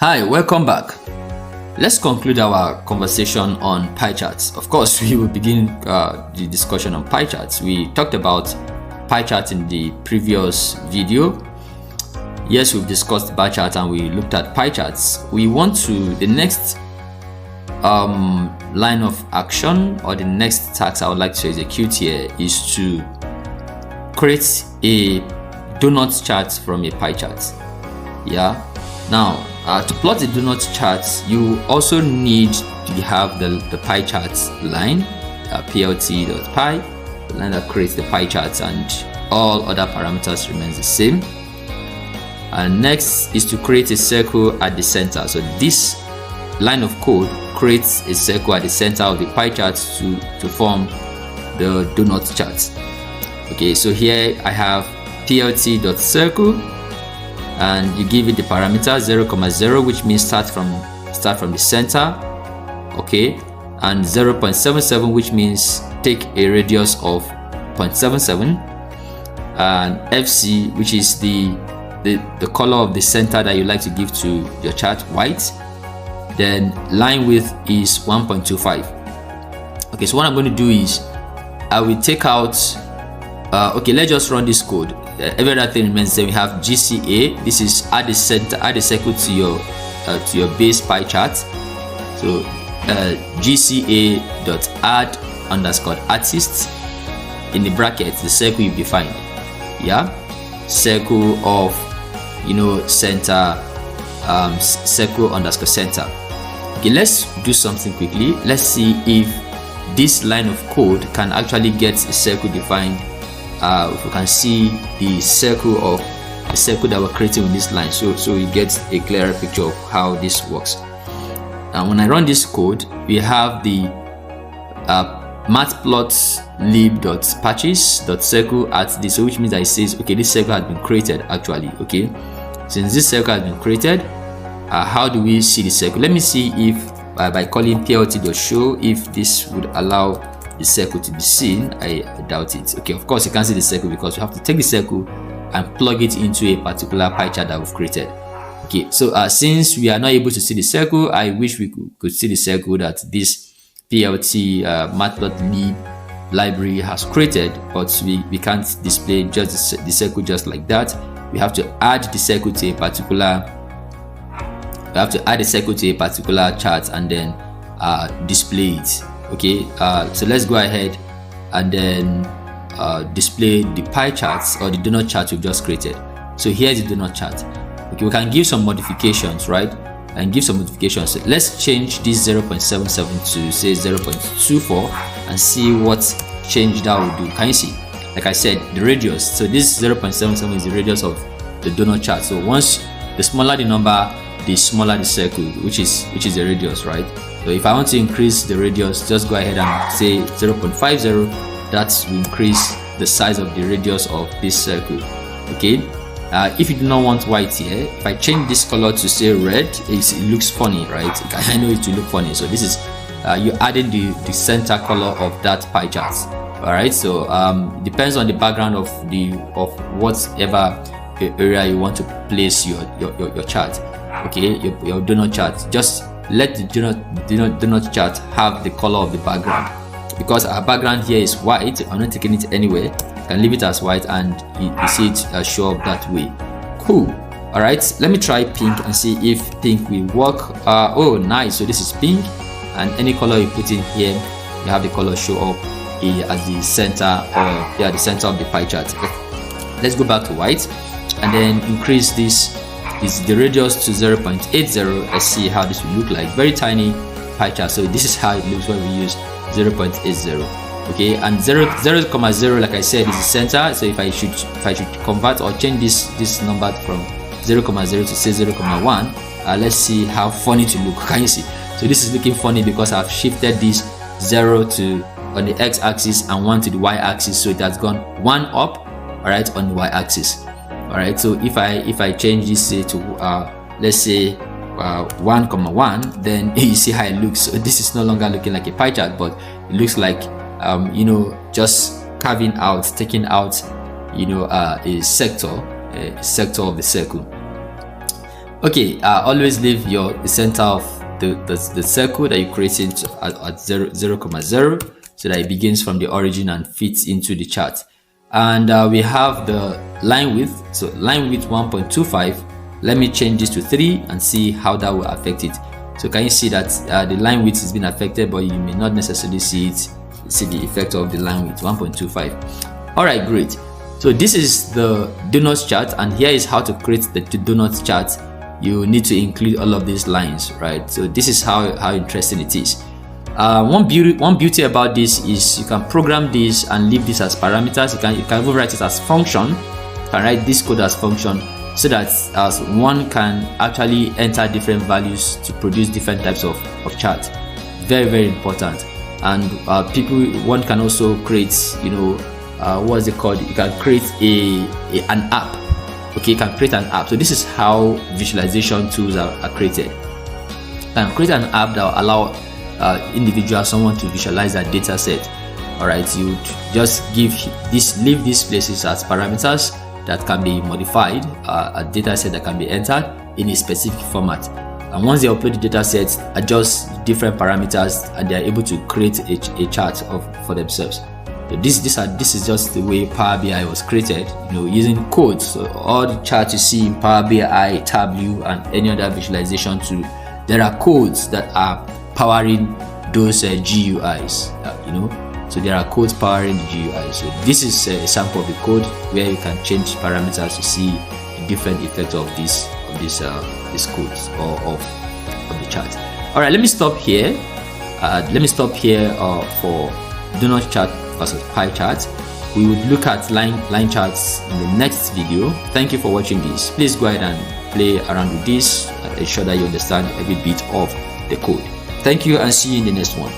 Hi, welcome back. Let's conclude our conversation on pie charts. Of course, we will begin the discussion on pie charts. We talked about pie charts in the previous video. Yes, we've discussed bar charts and we looked at pie charts. We want to, the next line of action or the next task I would like to execute here is to create a donut chart from a pie chart. Yeah. Now, to plot the donut charts, you also need to have the pie charts line, plt.py, the line that creates the pie charts, and all other parameters remains the same. And next is to create a circle at the center. So this line of code creates a circle at the center of the pie charts to form the donut charts. Okay, so here I have plt.circle, and you give it the parameter 0,0, which means start from the center. Okay, and 0.77, which means take a radius of 0.77, and fc, which is the color of the center that you like to give to your chart, white. Then line width is 1.25. Okay, so what I'm going to do is I will take out okay, let's just run this code. Every other thing remains the same. We have GCA. This is add the circle to your base pie chart. So GCA.add_artist, in the brackets the circle you defined. Yeah, circle of center, circle_center. Okay, let's do something quickly. Let's see if this line of code can actually get a circle defined. If you can see the circle that we're creating with this line, so you get a clearer picture of how this works. Now when I run this code, we have the matplotlib.patches.circle at this, so which means that it says, okay, this circle has been created actually. Okay, since this circle has been created, how do we see the circle? Let me see if by calling plt.show if this would allow the circle to be seen. I doubt it. Okay, of course you can't see the circle because you have to take the circle and plug it into a particular pie chart that we've created. Okay, so since we are not able to see the circle, I wish we could see the circle that this plt matplotlib library has created, but we can't display just the circle just like that. We have to add the circle to a particular chart and then display it. Okay, so let's go ahead and then display the pie charts or the donut chart we've just created. So here's the donut chart. Okay, we can give some modifications, right? And give some modifications. So let's change this 0.77 to say 0.24 and see what change that will do. Can you see? Like I said, the radius. So this 0.77 is the radius of the donut chart. So once the smaller the number, the smaller the circle, which is the radius, right? So if I want to increase the radius, just go ahead and say 0.50. That will increase the size of the radius of this circle. Okay, if you do not want white here, if I change this color to say red, it looks funny, right? I know it will look funny. So this is you adding the center color of that pie chart. All right, so it depends on the background of whatever area you want to place your chart. Okay, your donut chart. Just let the donut chart have the color of the background. Because our background here is white, I'm not taking it anywhere. You can leave it as white and you see it show up that way. Cool. All right, let me try pink and see if pink will work. Oh, nice. So this is pink, and any color you put in here, you have the color show up at the center, the center of the pie chart. Let's go back to white and then increase this. Is the radius to 0.80. Let's see how this will look like. Very tiny pie chart. So this is how it looks when we use 0.80. Okay, and 0.0, like I said, is the center. So if I should convert or change this number from 0.0 to say 0.1, let's see how funny to look. Can you see? So this is looking funny because I've shifted this 0 to on the x-axis and 1 to the y-axis, so it has gone 1 up, all right, on the y-axis. All right, so if I change this to let's say 1,1, then you see how it looks. So this is no longer looking like a pie chart, but it looks like just taking out a sector of the circle. Okay, always leave the center of the circle that you created at 0.0, so that it begins from the origin and fits into the chart. And we have the line width, so line width 1.25. Let me change this to 3 and see how that will affect it. So can you see that the line width has been affected, but you may not necessarily see the effect of the line width 1.25. All right, great. So this is the donuts chart, and here is how to create the donuts chart. You need to include all of these lines, right? So this is how interesting it is. One beauty about this is you can program this and leave this as parameters. You can even write it as function. You can write this code as function, so that one can actually enter different values to produce different types of charts. Very important. And one can also create, what's it called? You can create an app. Okay, you can create an app. So this is how visualization tools are created. You can create an app that will allow someone to visualize that data set. All right, you just leave these places as parameters that can be modified, a data set that can be entered in a specific format. And once they upload the data set, adjust different parameters, and they are able to create a chart for themselves. So this is just the way Power BI was created, using codes. So all the charts you see in Power BI, Tableau, and any other visualization tool, there are codes that are powering those GUIs. So there are codes powering the GUIs. So this is a sample of the code where you can change parameters to see the different effects of these codes or of the chart. All right, let me stop here. For donut chart versus pie chart. We would look at line charts in the next video. Thank you for watching this. Please go ahead and play around with this and ensure that you understand every bit of the code. Thank you, and see you in the next one.